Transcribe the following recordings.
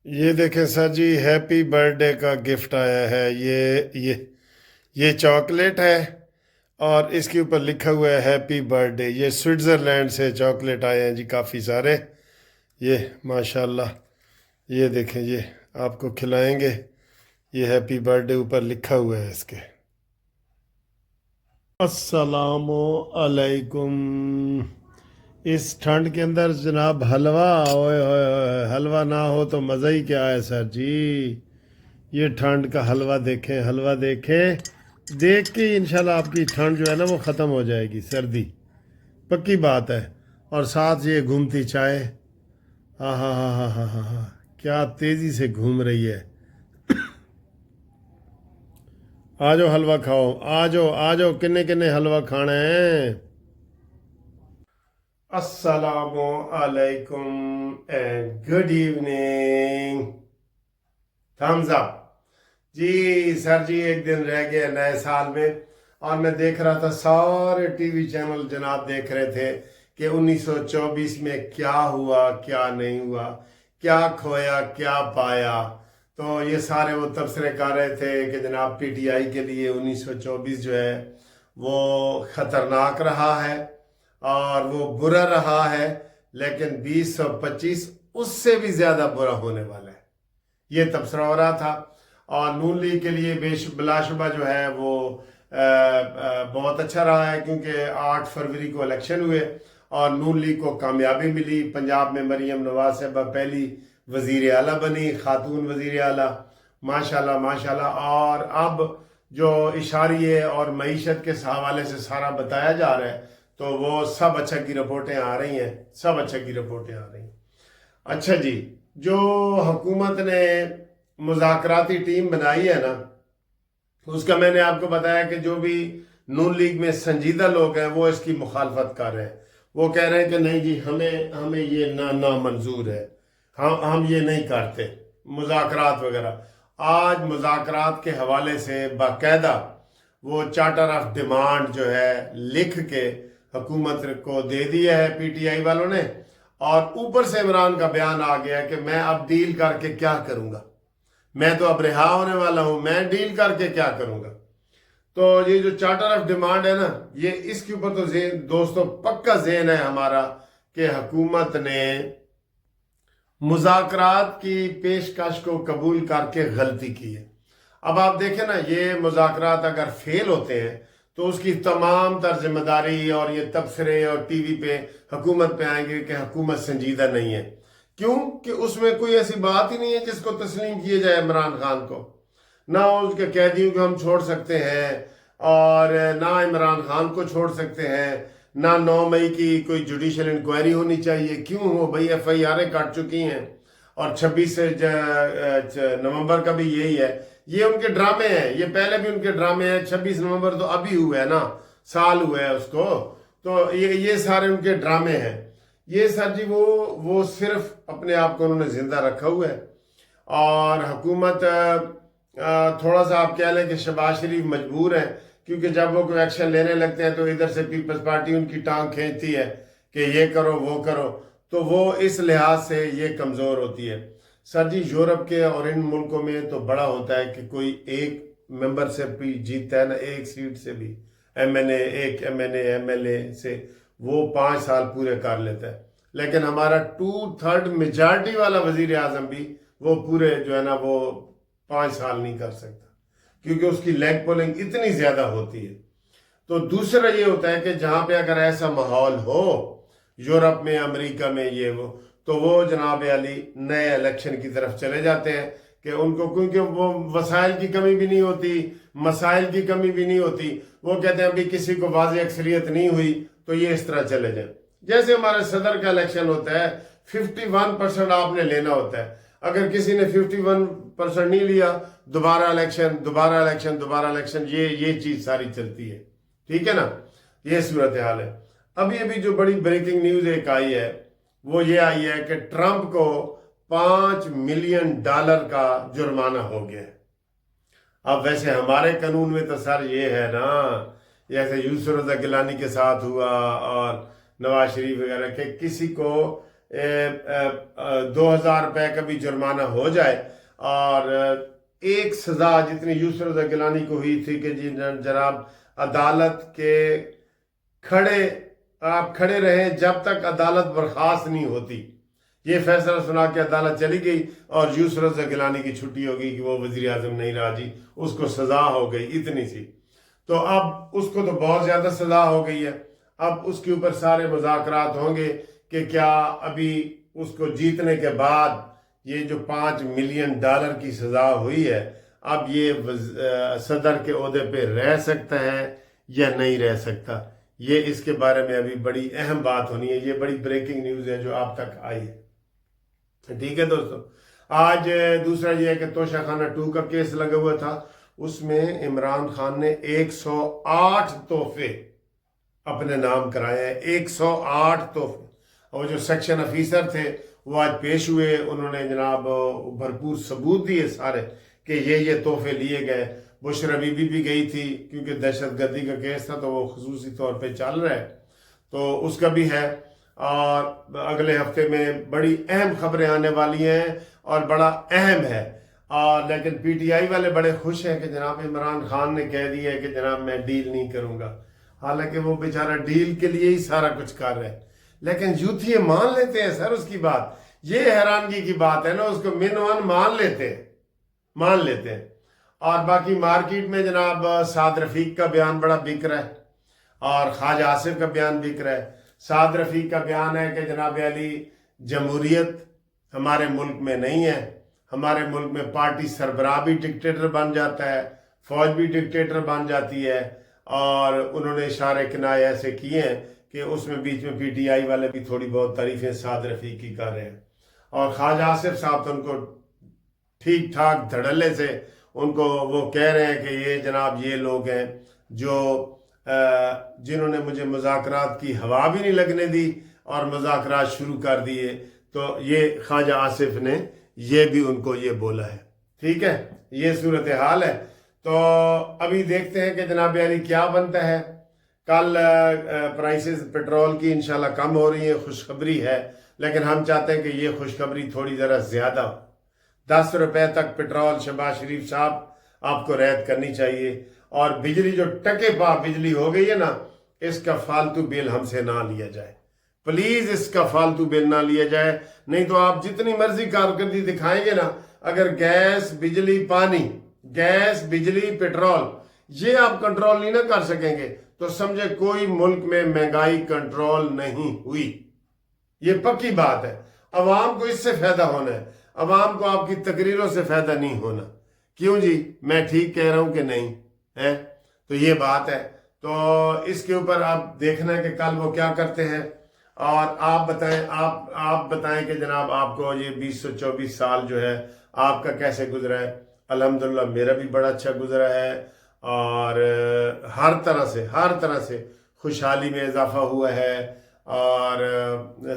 یہ دیکھیں سر جی، happy birth day کا گفٹ آیا ہے۔ یہ چاکلیٹ ہے اور اس کے اوپر لکھا ہوا ہے ہیپی برتھ ڈے۔ یہ سوئٹزرلینڈ سے چاکلیٹ آئے ہیں جی، کافی سارے۔ یہ ماشاءاللہ، یہ دیکھیں، یہ آپ کو کھلائیں گے۔ یہ ہیپی برتھ ڈے اوپر لکھا ہوا ہے اس کے۔ السلام علیکم۔ اس ٹھنڈ کے اندر جناب حلوہ، اوئے ہوئے ہوئے، حلوہ نہ ہو تو مزہ ہی کیا ہے سر جی۔ یہ ٹھنڈ کا حلوہ دیکھیں، حلوہ دیکھیں، دیکھ کے انشاءاللہ آپ کی ٹھنڈ جو ہے نا وہ ختم ہو جائے گی، سردی پکی بات ہے۔ اور ساتھ یہ گھومتی چائے، ہاں ہاں ہاں ہاں ہاں ہاں ہاں، کیا تیزی سے گھوم رہی ہے۔ آ جاؤ حلوہ کھاؤ، آ جاؤ آ جاؤ، کنے کنے حلوہ کھانا ہے۔ السلام علیکم اینڈ گڈ ایوننگ۔ تھمز اپ جی سر جی، ایک دن رہ گیا نئے سال میں، اور میں دیکھ رہا تھا سارے ٹی وی چینل جناب دیکھ رہے تھے کہ 1924 میں کیا ہوا کیا نہیں ہوا، کیا کھویا کیا پایا۔ تو یہ سارے وہ تبصرے کر رہے تھے کہ جناب پی ٹی آئی کے لیے 1924 جو ہے وہ خطرناک رہا ہے اور وہ برا رہا ہے، لیکن 2025 اس سے بھی زیادہ برا ہونے والا ہے، یہ تبصرہ ہو رہا تھا۔ اور نون لیگ کے لیے بلا شبہ جو ہے وہ بہت اچھا رہا ہے، کیونکہ 8 فروری کو الیکشن ہوئے اور نون لیگ کو کامیابی ملی۔ پنجاب میں مریم نواز صاحبہ پہلی وزیر اعلیٰ بنی، خاتون وزیر اعلیٰ، ماشاءاللہ ماشاءاللہ۔ اور اب جو اشاریے اور معیشت کے حوالے سے سارا بتایا جا رہا ہے، تو وہ سب اچھا کی رپورٹیں آ رہی ہیں، سب اچھا کی رپورٹیں آ رہی ہیں۔ اچھا جی، جو حکومت نے مذاکراتی ٹیم بنائی ہے نا، اس کا میں نے آپ کو بتایا کہ جو بھی نون لیگ میں سنجیدہ لوگ ہیں وہ اس کی مخالفت کر رہے ہیں۔ وہ کہہ رہے ہیں کہ نہیں جی، ہمیں یہ نامنظور ہے، ہم یہ نہیں کرتے مذاکرات وغیرہ۔ آج مذاکرات کے حوالے سے باقاعدہ وہ چارٹر آف ڈیمانڈ جو ہے لکھ کے حکومت کو دے دیا ہے پی ٹی آئی والوں نے، اور اوپر سے عمران کا بیان آ گیا کہ میں اب ڈیل کر کے کیا کروں گا، میں تو اب رہا ہونے والا ہوں، میں ڈیل کر کے کیا کروں گا۔ تو یہ جو چارٹر آف ڈیمانڈ ہے نا، یہ اس کے اوپر تو دوستو پکا ذہن ہے ہمارا کہ حکومت نے مذاکرات کی پیشکش کو قبول کر کے غلطی کی ہے۔ اب آپ دیکھیں نا، یہ مذاکرات اگر فیل ہوتے ہیں تو اس کی تمام تر ذمہ داری اور یہ تبصرے اور ٹی وی پہ حکومت پہ آئیں گے کہ حکومت سنجیدہ نہیں ہے۔ کیوں کہ اس میں کوئی ایسی بات ہی نہیں ہے جس کو تسلیم کیے جائے عمران خان کو۔ نہ اس کے قیدیوں کو ہم چھوڑ سکتے ہیں، اور نہ عمران خان کو چھوڑ سکتے ہیں، نہ 9 مئی کی کوئی جوڈیشل انکوائری ہونی چاہیے۔ کیوں ہو بھئی، ایف آئی آریں کٹ چکی ہیں، اور 26 نومبر کا بھی یہی ہے۔ یہ ان کے ڈرامے ہیں، یہ پہلے بھی ان کے ڈرامے ہیں۔ 26 نومبر تو ابھی ہوا ہے نا، سال ہوا ہے اس کو، تو یہ سارے ان کے ڈرامے ہیں۔ یہ سر جی وہ صرف اپنے آپ کو انہوں نے زندہ رکھا ہوا ہے، اور حکومت تھوڑا سا آپ کہہ لیں کہ شہباز شریف مجبور ہے، کیونکہ جب وہ کوئی ایکشن لینے لگتے ہیں تو ادھر سے پیپلز پارٹی ان کی ٹانگ کھینچتی ہے کہ یہ کرو وہ کرو، تو وہ اس لحاظ سے یہ کمزور ہوتی ہے۔ سر جی، یورپ کے اور ان ملکوں میں تو بڑا ہوتا ہے کہ کوئی ایک ممبر سے بھی جیتتا ہے نا، ایک سیٹ سے بھی، ایم این اے سے وہ 5 سال پورے کر لیتا ہے۔ لیکن ہمارا 2/3 میجارٹی والا وزیر اعظم بھی وہ پورے جو ہے نا وہ 5 سال نہیں کر سکتا، کیونکہ اس کی لیگ پولنگ اتنی زیادہ ہوتی ہے۔ تو دوسرا یہ ہوتا ہے کہ جہاں پہ اگر ایسا ماحول ہو یورپ میں، امریکہ میں، یہ وہ، تو وہ جناب علی نئے الیکشن کی طرف چلے جاتے ہیں کہ ان کو، کیونکہ وہ وسائل کی کمی بھی نہیں ہوتی، مسائل کی کمی بھی نہیں ہوتی، وہ کہتے ہیں ابھی کسی کو واضح اکثریت نہیں ہوئی تو یہ اس طرح چلے جائیں۔ جیسے ہمارے صدر کا الیکشن ہوتا ہے، 51% آپ نے لینا ہوتا ہے۔ اگر کسی نے 51% نہیں لیا، دوبارہ الیکشن، دوبارہ الیکشن، دوبارہ الیکشن، یہ چیز ساری چلتی ہے، ٹھیک ہے نا، یہ صورتحال ہے۔ ابھی جو بڑی بریکنگ نیوز ایک آئی ہے، وہ یہ آئی ہے کہ ٹرمپ کو $5 ملین کا جرمانہ ہو گیا ہے۔ اب ویسے ہمارے قانون میں تو سر یہ ہے نا، جیسے یوسف رضا گیلانی کے ساتھ ہوا اور نواز شریف وغیرہ، کہ کسی کو 2,000 روپے کا بھی جرمانہ ہو جائے، اور ایک سزا جتنی یسر رضا گیلانی کو ہوئی تھی کہ جی جناب عدالت کے آپ کھڑے رہیں جب تک عدالت برخاست نہیں ہوتی، یہ فیصلہ سنا کے عدالت چلی گئی اور یسر رضا گیلانی کی چھٹی ہو گئی کہ وہ وزیر اعظم نہیں رہا جی، اس کو سزا ہو گئی اتنی سی۔ تو اب اس کو تو بہت زیادہ سزا ہو گئی ہے، اب اس کے اوپر سارے مذاکرات ہوں گے کہ کیا ابھی اس کو جیتنے کے بعد یہ جو $5 ملین کی سزا ہوئی ہے، اب یہ صدر کے عہدے پہ رہ سکتا ہے یا نہیں رہ سکتا، یہ اس کے بارے میں ابھی بڑی اہم بات ہونی ہے۔ یہ بڑی بریکنگ نیوز ہے جو آپ تک آئی ہے، ٹھیک ہے دوستو۔ آج دوسرا یہ ہے کہ توشہ خانہ 2 کا کیس لگا ہوا تھا، اس میں عمران خان نے 108 تحفے اپنے نام کرائے ہیں، 108 تحفے، اور جو سیکشن افیسر تھے وہ آج پیش ہوئے، انہوں نے جناب بھرپور ثبوت دیے سارے کہ یہ تحفے لیے گئے۔ بشرا بی بی بھی گئی تھی کیونکہ دہشت گردی کا کیس تھا تو وہ خصوصی طور پہ چل رہا ہے، تو اس کا بھی ہے۔ اور اگلے ہفتے میں بڑی اہم خبریں آنے والی ہیں اور بڑا اہم ہے، لیکن پی ٹی آئی والے بڑے خوش ہیں کہ جناب عمران خان نے کہہ دیا ہے کہ جناب میں ڈیل نہیں کروں گا، حالانکہ وہ بیچارہ ڈیل کے لیے ہی سارا کچھ کر رہا ہے، لیکن یوتھی مان لیتے ہیں سر اس کی بات۔ یہ حیرانگی کی بات ہے نا، اس کو من مان لیتے ہیں۔ اور باقی مارکیٹ میں جناب سعد رفیق کا بیان بڑا بک رہا ہے اور خواجہ آصف کا بیان بک رہا ہے۔ سعد رفیق کا بیان ہے کہ جناب علی جمہوریت ہمارے ملک میں نہیں ہے، ہمارے ملک میں پارٹی سربراہ بھی ڈکٹیٹر بن جاتا ہے، فوج بھی ڈکٹیٹر بن جاتی ہے، اور انہوں نے اشارے کنائے ایسے کیے ہیں کہ اس میں بیچ میں پی ٹی آئی والے بھی تھوڑی بہت تعریفیں سعد رفیق کی کر رہے ہیں، اور خواجہ آصف صاحب تو ان کو ٹھیک ٹھاک دھڑلے سے ان کو وہ کہہ رہے ہیں کہ یہ جناب یہ لوگ ہیں جو جنہوں نے مجھے مذاکرات کی ہوا بھی نہیں لگنے دی اور مذاکرات شروع کر دیے، تو یہ خواجہ آصف نے یہ بھی ان کو یہ بولا ہے، ٹھیک ہے، یہ صورتحال ہے۔ تو ابھی دیکھتے ہیں کہ جناب علی کیا بنتا ہے۔ کل پرائسز پیٹرول کی انشاءاللہ کم ہو رہی ہے، خوشخبری ہے، لیکن ہم چاہتے ہیں کہ یہ خوشخبری تھوڑی ذرا زیادہ ہو۔ 10 روپے تک پیٹرول شہباز شریف صاحب آپ کو رعایت کرنی چاہیے، اور بجلی جو ٹکے پا بجلی ہو گئی ہے نا، اس کا فالتو بل ہم سے نہ لیا جائے، پلیز اس کا فالتو بل نہ لیا جائے، نہیں تو آپ جتنی مرضی کارکردگی دکھائیں گے نا، اگر گیس بجلی پانی، گیس بجلی پیٹرول یہ آپ کنٹرول نہیں نہ کر سکیں گے تو سمجھے کوئی ملک میں مہنگائی کنٹرول نہیں ہوئی، یہ پکی بات ہے۔ عوام کو اس سے فائدہ ہونا ہے، عوام کو آپ کی تقریروں سے فائدہ نہیں ہونا۔ کیوں جی، میں ٹھیک کہہ رہا ہوں کہ نہیں ہے؟ تو یہ بات ہے، تو اس کے اوپر آپ دیکھنا ہے کہ کل وہ کیا کرتے ہیں، اور آپ بتائیں کہ جناب آپ کو یہ 2024 سال جو ہے آپ کا کیسے گزرا ہے۔ الحمدللہ میرا بھی بڑا اچھا گزرا ہے، اور ہر طرح سے خوشحالی میں اضافہ ہوا ہے، اور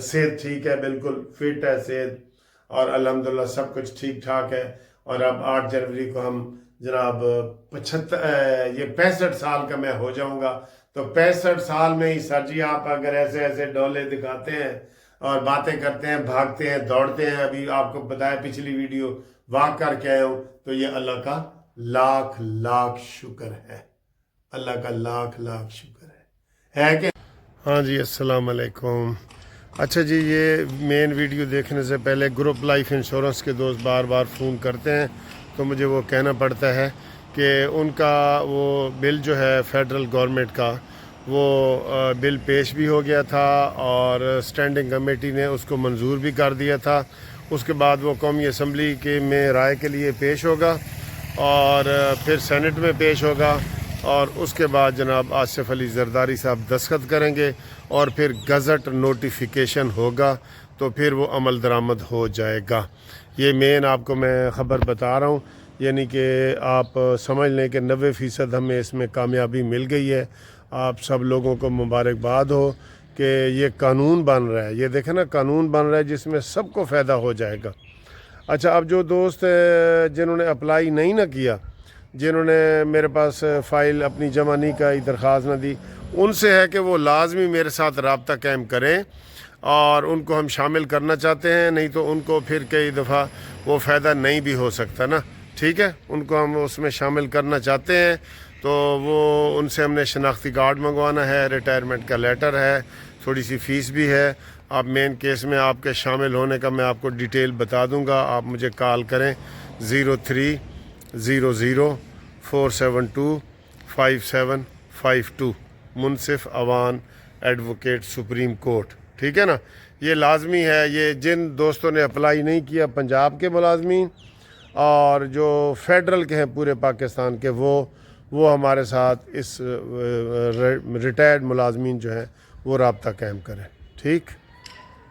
صحت ٹھیک ہے، بالکل فٹ ہے صحت، اور الحمدللہ سب کچھ ٹھیک ٹھاک ہے۔ اور اب 8 جنوری کو ہم جناب 65 سال کا میں ہو جاؤں گا، تو 65 سال میں ہی سر جی آپ اگر ایسے ڈولے دکھاتے ہیں اور باتیں کرتے ہیں، بھاگتے ہیں، دوڑتے ہیں، ابھی آپ کو بتایا پچھلی ویڈیو واک کر کے آئے ہوں، تو یہ اللہ کا لاکھ لاکھ شکر ہے، اللہ کا لاکھ لاکھ شکر ہے کہ ہاں جی۔ السلام علیکم۔ اچھا جی، یہ مین ویڈیو دیکھنے سے پہلے گروپ لائف انشورنس کے دوست بار بار فون کرتے ہیں، تو مجھے وہ کہنا پڑتا ہے کہ ان کا وہ بل جو ہے فیڈرل گورنمنٹ کا، وہ بل پیش بھی ہو گیا تھا اور اسٹینڈنگ کمیٹی نے اس کو منظور بھی کر دیا تھا۔ اس کے بعد وہ قومی اسمبلی کے میں رائے کے لیے پیش ہوگا، اور پھر سینٹ میں پیش ہوگا، اور اس کے بعد جناب آصف علی زرداری صاحب دستخط کریں گے، اور پھر گزٹ نوٹیفیکیشن ہوگا، تو پھر وہ عمل درآمد ہو جائے گا۔ یہ مین آپ کو میں خبر بتا رہا ہوں، یعنی کہ آپ سمجھ لیں کہ 90% ہمیں اس میں کامیابی مل گئی ہے۔ آپ سب لوگوں کو مبارکباد ہو کہ یہ قانون بن رہا ہے، یہ دیکھیں نا قانون بن رہا ہے جس میں سب کو فائدہ ہو جائے گا۔ اچھا، اب جو دوست جنہوں نے اپلائی نہیں نہ کیا، جنہوں نے میرے پاس فائل اپنی جمع نہیں کی، درخواست نہ دی، ان سے ہے کہ وہ لازمی میرے ساتھ رابطہ قائم کریں۔ اور ان کو ہم شامل کرنا چاہتے ہیں، نہیں تو ان کو پھر کئی دفعہ وہ فائدہ نہیں بھی ہو سکتا نا، ٹھیک ہے، ان کو ہم اس میں شامل کرنا چاہتے ہیں، تو وہ ان سے ہم نے شناختی کارڈ منگوانا ہے، ریٹائرمنٹ کا لیٹر ہے، تھوڑی سی فیس بھی ہے۔ آپ مین کیس میں آپ کے شامل ہونے کا میں آپ کو ڈیٹیل بتا دوں گا، آپ مجھے کال کریں 0300472552 منصف اوان ایڈوکیٹ سپریم کورٹ، ٹھیک ہے نا۔ یہ لازمی ہے، یہ جن دوستوں نے اپلائی نہیں کیا پنجاب کے ملازمین اور جو فیڈرل کے ہیں پورے پاکستان کے، وہ ہمارے ساتھ اس ریٹائرڈ ملازمین جو ہیں وہ رابطہ قائم کریں، ٹھیک۔